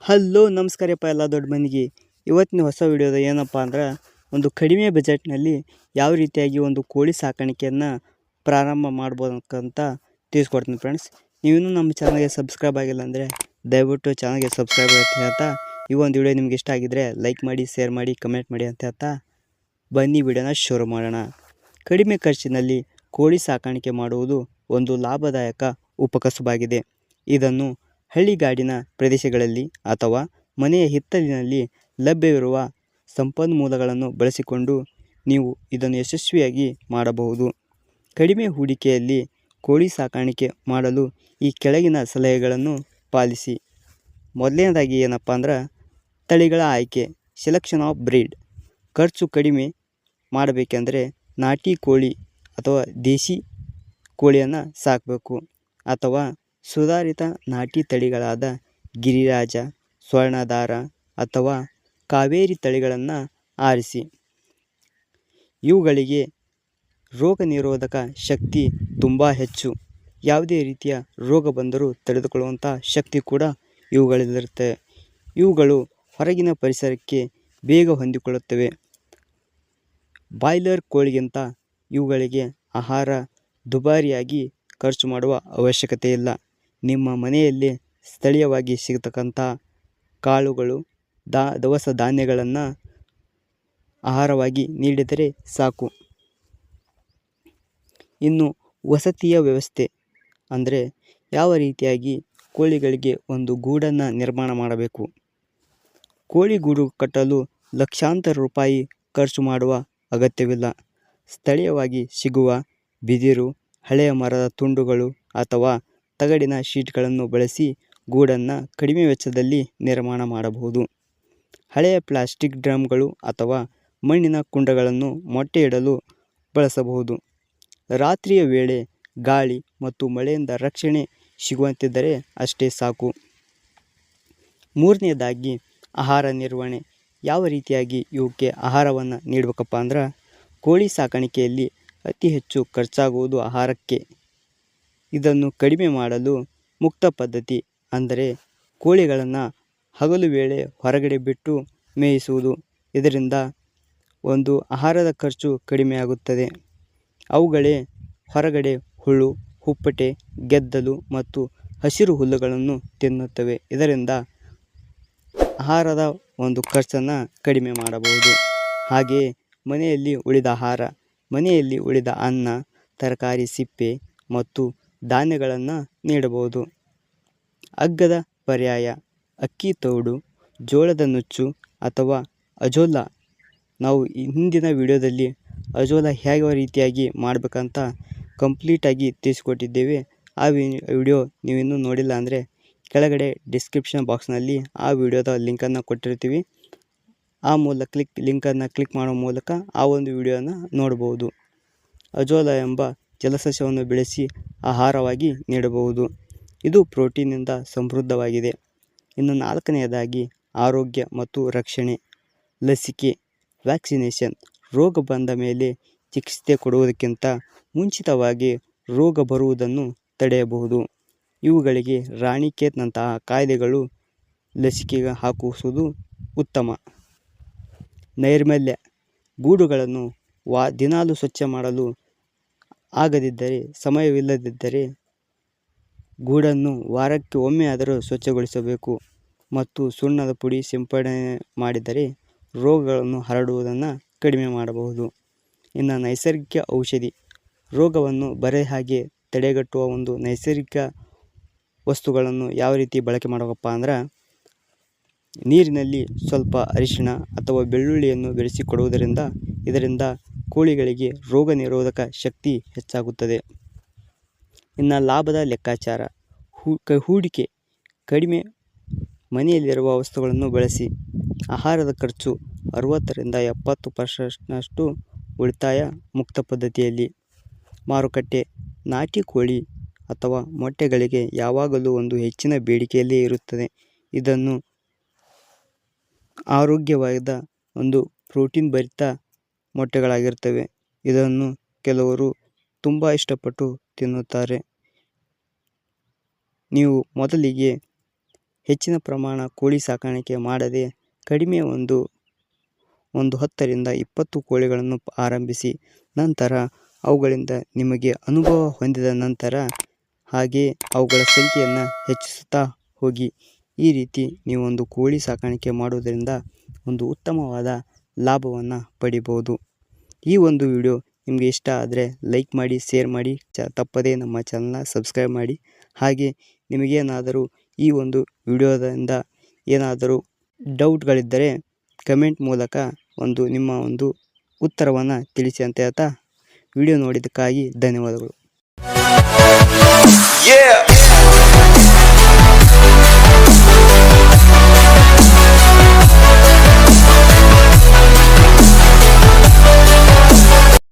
Hello ನಮಸ್ಕಾರಪ್ಪ ಎಲ್ಲ ದೊಡ್ಡ ಮಂದಿಗೆ. ಇವತ್ತಿನ ಹೊಸ ವಿಡಿಯೋದ ಏನಪ್ಪ ಅಂದ್ರೆ ಒಂದು ಕಡಿಮೆ ಬಜೆಟ್ನಲ್ಲಿ ಯಾವ ರೀತಿಯಾಗಿ ಒಂದು ಕೋಳಿ ಸಾಕಾಣಿಕೆಯನ್ನು ಪ್ರಾರಂಭ ಮಾಡ್ಬೋದಂತ ತಿಳಿಸ್ಕೊಡ್ತೀನಿ ಫ್ರೆಂಡ್ಸ್. ನೀವಿನ್ನೂ ನಮ್ಮ ಚಾನಲ್ಗೆ ಸಬ್ಸ್ಕ್ರೈಬ್ ಆಗಿಲ್ಲ ಅಂದರೆ ದಯವಿಟ್ಟು ಚಾನಲ್ಗೆ ಸಬ್ಸ್ಕ್ರೈಬ್ ಅಂತ ಹೇಳ್ತಾ, ಈ ಒಂದು ವಿಡಿಯೋ ನಿಮ್ಗೆ ಇಷ್ಟ ಆಗಿದ್ದರೆ ಲೈಕ್ ಮಾಡಿ, ಶೇರ್ ಮಾಡಿ, ಕಮೆಂಟ್ ಮಾಡಿ ಅಂತ ಹೇಳ್ತಾ ಬನ್ನಿ ವಿಡಿಯೋನ ಶುರು ಮಾಡೋಣ. ಕಡಿಮೆ ಖರ್ಚಿನಲ್ಲಿ ಕೋಳಿ ಸಾಕಾಣಿಕೆ ಮಾಡುವುದು ಒಂದು ಲಾಭದಾಯಕ ಉಪಕಸುಬಾಗಿದೆ. ಇದನ್ನು ಹಳ್ಳಿಗಾಡಿನ ಪ್ರದೇಶಗಳಲ್ಲಿ ಅಥವಾ ಮನೆಯ ಹಿತ್ತಲಿನಲ್ಲಿ ಲಭ್ಯವಿರುವ ಸಂಪನ್ಮೂಲಗಳನ್ನು ಬಳಸಿಕೊಂಡು ನೀವು ಇದನ್ನು ಯಶಸ್ವಿಯಾಗಿ ಮಾಡಬಹುದು. ಕಡಿಮೆ ಹೂಡಿಕೆಯಲ್ಲಿ ಕೋಳಿ ಸಾಕಾಣಿಕೆ ಮಾಡಲು ಈ ಕೆಳಗಿನ ಸಲಹೆಗಳನ್ನು ಪಾಲಿಸಿ. ಮೊದಲನೇದಾಗಿ ಏನಪ್ಪ ಅಂದ್ರೆ ತಳಿಗಳ ಆಯ್ಕೆ, ಸೆಲೆಕ್ಷನ್ ಆಫ್ ಬ್ರೀಡ್. ಖರ್ಚು ಕಡಿಮೆ ಮಾಡಬೇಕೆಂದರೆ ನಾಟಿ ಕೋಳಿ ಅಥವಾ ದೇಶಿ ಕೋಳಿಯನ್ನು ಸಾಕಬೇಕು, ಅಥವಾ ಸುಧಾರಿತ ನಾಟಿ ತಳಿಗಳಾದ ಗಿರಿರಾಜ, ಸ್ವರ್ಣಧಾರ ಅಥವಾ ಕಾವೇರಿ ತಳಿಗಳನ್ನು ಆರಿಸಿ. ಇವುಗಳಿಗೆ ರೋಗ ನಿರೋಧಕ ಶಕ್ತಿ ತುಂಬ ಹೆಚ್ಚು. ಯಾವುದೇ ರೀತಿಯ ರೋಗ ಬಂದರೂ ತಡೆದುಕೊಳ್ಳುವಂಥ ಶಕ್ತಿ ಕೂಡ ಇವುಗಳಲ್ಲಿರುತ್ತೆ. ಇವುಗಳು ಹೊರಗಿನ ಪರಿಸರಕ್ಕೆ ಬೇಗ ಹೊಂದಿಕೊಳ್ಳುತ್ತವೆ. ಬಾಯ್ಲರ್ ಕೋಳಿಗಿಂತ ಇವುಗಳಿಗೆ ಆಹಾರ ದುಬಾರಿಯಾಗಿ ಖರ್ಚು ಮಾಡುವ ಅವಶ್ಯಕತೆ ಇಲ್ಲ. ನಿಮ್ಮ ಮನೆಯಲ್ಲಿ ಸ್ಥಳೀಯವಾಗಿ ಸಿಗತಕ್ಕಂಥ ಕಾಳುಗಳು, ದವಸ ಧಾನ್ಯಗಳನ್ನು ಆಹಾರವಾಗಿ ನೀಡಿದರೆ ಸಾಕು. ಇನ್ನು ವಸತಿಯ ವ್ಯವಸ್ಥೆ ಅಂದರೆ ಯಾವ ರೀತಿಯಾಗಿ ಕೋಳಿಗಳಿಗೆ ಒಂದು ಗೂಡನ್ನು ನಿರ್ಮಾಣ ಮಾಡಬೇಕು. ಕೋಳಿ ಗೂಡು ಕಟ್ಟಲು ಲಕ್ಷಾಂತರ ರೂಪಾಯಿ ಖರ್ಚು ಮಾಡುವ ಅಗತ್ಯವಿಲ್ಲ. ಸ್ಥಳೀಯವಾಗಿ ಸಿಗುವ ಬಿದಿರು, ಹಳೆಯ ಮರದ ತುಂಡುಗಳು ಅಥವಾ ತಗಡಿನ ಶೀಟ್ಗಳನ್ನು ಬಳಸಿ ಗೂಡನ್ನು ಕಡಿಮೆ ವೆಚ್ಚದಲ್ಲಿ ನಿರ್ಮಾಣ ಮಾಡಬಹುದು. ಹಳೆಯ ಪ್ಲಾಸ್ಟಿಕ್ ಡ್ರಮ್ಗಳು ಅಥವಾ ಮಣ್ಣಿನ ಕುಂಡಗಳನ್ನು ಮೊಟ್ಟೆ ಇಡಲು ಬಳಸಬಹುದು. ರಾತ್ರಿಯ ವೇಳೆ ಗಾಳಿ ಮತ್ತು ಮಳೆಯಿಂದ ರಕ್ಷಣೆ ಸಿಗುವಂತಿದ್ದರೆ ಅಷ್ಟೇ ಸಾಕು. ಮೂರನೆಯದಾಗಿ ಆಹಾರ ನಿರ್ವಹಣೆ. ಯಾವ ರೀತಿಯಾಗಿ ಇವಕ್ಕೆ ಆಹಾರವನ್ನು ನೀಡಬೇಕಪ್ಪ ಅಂದ್ರೆ, ಕೋಳಿ ಸಾಕಾಣಿಕೆಯಲ್ಲಿ ಅತಿ ಹೆಚ್ಚು ಖರ್ಚಾಗುವುದು ಆಹಾರಕ್ಕೆ. ಇದನ್ನು ಕಡಿಮೆ ಮಾಡಲು ಮುಕ್ತ ಪದ್ಧತಿ ಅಂದರೆ ಕೋಳಿಗಳನ್ನು ಹಗಲು ವೇಳೆ ಹೊರಗಡೆ ಬಿಟ್ಟು ಮೇಯಿಸುವುದು. ಇದರಿಂದ ಒಂದು ಆಹಾರದ ಖರ್ಚು ಕಡಿಮೆಯಾಗುತ್ತದೆ. ಅವುಗಳೇ ಹೊರಗಡೆ ಹುಳು, ಹುಪ್ಪಟೆ, ಗೆದ್ದಲು ಮತ್ತು ಹಸಿರು ಹುಲ್ಲುಗಳನ್ನು ತಿನ್ನುತ್ತವೆ. ಇದರಿಂದ ಆಹಾರದ ಒಂದು ಖರ್ಚನ್ನು ಕಡಿಮೆ ಮಾಡಬಹುದು. ಹಾಗೆಯೇ ಮನೆಯಲ್ಲಿ ಉಳಿದ ಆಹಾರ, ಮನೆಯಲ್ಲಿ ಉಳಿದ ಅನ್ನ, ತರಕಾರಿ ಸಿಪ್ಪೆ ಮತ್ತು ಧಾನ್ಯಗಳನ್ನು ನೀಡಬಹುದು. ಅಗ್ಗದ ಪರ್ಯಾಯ ಅಕ್ಕಿ ತೌಡು, ಜೋಳದ ನುಚ್ಚು ಅಥವಾ ಅಜೋಲಾ. ನಾವು ಹಿಂದಿನ ವಿಡಿಯೋದಲ್ಲಿ ಅಜೋಲಾ ಯಾವ ರೀತಿಯಾಗಿ ಮಾಡಬೇಕಂತ ಕಂಪ್ಲೀಟಾಗಿ ತಿಳಿಸ್ಕೊಟ್ಟಿದ್ದೇವೆ. ಆ ವಿಡಿಯೋ ನೀವಿನ್ನೂ ನೋಡಿಲ್ಲ ಅಂದರೆ ಕೆಳಗಡೆ ಡಿಸ್ಕ್ರಿಪ್ಷನ್ ಬಾಕ್ಸ್ನಲ್ಲಿ ಆ ವಿಡಿಯೋದ ಲಿಂಕನ್ನು ಕೊಟ್ಟಿರ್ತೀವಿ. ಆ ಮೂಲಕ ಲಿಂಕನ್ನು ಕ್ಲಿಕ್ ಮಾಡೋ ಮೂಲಕ ಆ ಒಂದು ವಿಡಿಯೋನ ನೋಡಬಹುದು. ಅಜೋಲಾ ಎಂಬ ಜಲಸಸ್ಯವನ್ನು ಬೆಳೆಸಿ ಆಹಾರವಾಗಿ ನೀಡಬಹುದು. ಇದು ಪ್ರೋಟೀನಿಂದ ಸಮೃದ್ಧವಾಗಿದೆ. ಇನ್ನು ನಾಲ್ಕನೆಯದಾಗಿ ಆರೋಗ್ಯ ಮತ್ತು ರಕ್ಷಣೆ. ಲಸಿಕೆ, ವ್ಯಾಕ್ಸಿನೇಷನ್. ರೋಗ ಬಂದ ಮೇಲೆ ಚಿಕಿತ್ಸೆ ಕೊಡುವುದಕ್ಕಿಂತ ಮುಂಚಿತವಾಗಿ ರೋಗ ಬರುವುದನ್ನು ತಡೆಯಬಹುದು. ಇವುಗಳಿಗೆ ರಾಣಿಖೇತ್ನಂತಹ ಕಾಯ್ದೆಗಳು ಲಸಿಕೆಗೆ ಹಾಕಿಸುವುದು ಉತ್ತಮ. ನೈರ್ಮಲ್ಯ. ಗೂಡುಗಳನ್ನು ದಿನಾಲು ಸ್ವಚ್ಛ ಮಾಡಲು ಆಗದಿದ್ದರೆ, ಸಮಯವಿಲ್ಲದಿದ್ದರೆ ಗೂಡನ್ನು ವಾರಕ್ಕೆ ಒಮ್ಮೆ ಆದರೂ ಸ್ವಚ್ಛಗೊಳಿಸಬೇಕು ಮತ್ತು ಸುಣ್ಣದ ಪುಡಿ ಸಿಂಪಡಣೆ ಮಾಡಿದರೆ ರೋಗಗಳನ್ನು ಹರಡುವುದನ್ನು ಕಡಿಮೆ ಮಾಡಬಹುದು. ಇನ್ನು ನೈಸರ್ಗಿಕ ಔಷಧಿ. ರೋಗವನ್ನು ಬರೇ ಹಾಗೆ ತಡೆಗಟ್ಟುವ ಒಂದು ನೈಸರ್ಗಿಕ ವಸ್ತುಗಳನ್ನು ಯಾವ ರೀತಿ ಬಳಕೆ ಮಾಡಬೇಕಪ್ಪ ಅಂದ್ರೆ, ನೀರಿನಲ್ಲಿ ಸ್ವಲ್ಪ ಅರಿಶಿಣ ಅಥವಾ ಬೆಳ್ಳುಳ್ಳಿಯನ್ನು ಬೆರೆಸಿ ಕೊಡುವುದರಿಂದ ಇದರಿಂದ ಕೋಳಿಗಳಿಗೆ ರೋಗ ನಿರೋಧಕ ಶಕ್ತಿ ಹೆಚ್ಚಾಗುತ್ತದೆ. ಇನ್ನು ಲಾಭದ ಲೆಕ್ಕಾಚಾರ. ಹೂಡಿಕೆ ಕಡಿಮೆ, ಮನೆಯಲ್ಲಿರುವ ವಸ್ತುಗಳನ್ನು ಬಳಸಿ. ಆಹಾರದ ಖರ್ಚು 60ರಿಂದ 70% ಉಳಿತಾಯ ಮುಕ್ತ ಪದ್ಧತಿಯಲ್ಲಿ. ಮಾರುಕಟ್ಟೆ. ನಾಟಿ ಕೋಳಿ ಅಥವಾ ಮೊಟ್ಟೆಗಳಿಗೆ ಯಾವಾಗಲೂ ಒಂದು ಹೆಚ್ಚಿನ ಬೇಡಿಕೆಯಲ್ಲೇ ಇರುತ್ತದೆ. ಇದನ್ನು ಆರೋಗ್ಯವಾದ ಒಂದು ಪ್ರೋಟೀನ್ ಭರಿತ ಮೊಟ್ಟೆಗಳಾಗಿರ್ತವೆ. ಇದನ್ನು ಕೆಲವರು ತುಂಬ ಇಷ್ಟಪಟ್ಟು ತಿನ್ನುತ್ತಾರೆ. ನೀವು ಮೊದಲಿಗೆ ಹೆಚ್ಚಿನ ಪ್ರಮಾಣ ಕೋಳಿ ಸಾಕಾಣಿಕೆ ಮಾಡದೆ ಕಡಿಮೆ ಒಂದು 10 ರಿಂದ 20 ಕೋಳಿಗಳನ್ನು ಆರಂಭಿಸಿ ನಂತರ ಅವುಗಳಿಂದ ನಿಮಗೆ ಅನುಭವ ಹೊಂದಿದ ನಂತರ ಹಾಗೆ ಅವುಗಳ ಸಂಖ್ಯೆಯನ್ನು ಹೆಚ್ಚಿಸುತ್ತಾ ಹೋಗಿ. ಈ ರೀತಿ ನೀವು ಒಂದು ಕೋಳಿ ಸಾಕಾಣಿಕೆ ಮಾಡುವುದರಿಂದ ಒಂದು ಉತ್ತಮವಾದ ಲಾಭವನ್ನು ಪಡಿಬೋದು. ಈ ಒಂದು ವಿಡಿಯೋ ನಿಮಗೆ ಇಷ್ಟ ಆದರೆ ಲೈಕ್ ಮಾಡಿ, ಶೇರ್ ಮಾಡಿ, ತಪ್ಪದೇ ನಮ್ಮ ಚಾನಲ್ನ ಸಬ್ಸ್ಕ್ರೈಬ್ ಮಾಡಿ. ಹಾಗೆ ನಿಮಗೇನಾದರೂ ಈ ಒಂದು ವಿಡಿಯೋದಿಂದ ಏನಾದರೂ ಡೌಟ್ಗಳಿದ್ದರೆ ಕಮೆಂಟ್ ಮೂಲಕ ನಿಮ್ಮ ಒಂದು ಉತ್ತರವನ್ನು ತಿಳಿಸಿ ಅಂತ ಹೇಳ್ತಾ ವಿಡಿಯೋ ನೋಡಿದ್ದಕ್ಕಾಗಿ ಧನ್ಯವಾದಗಳು.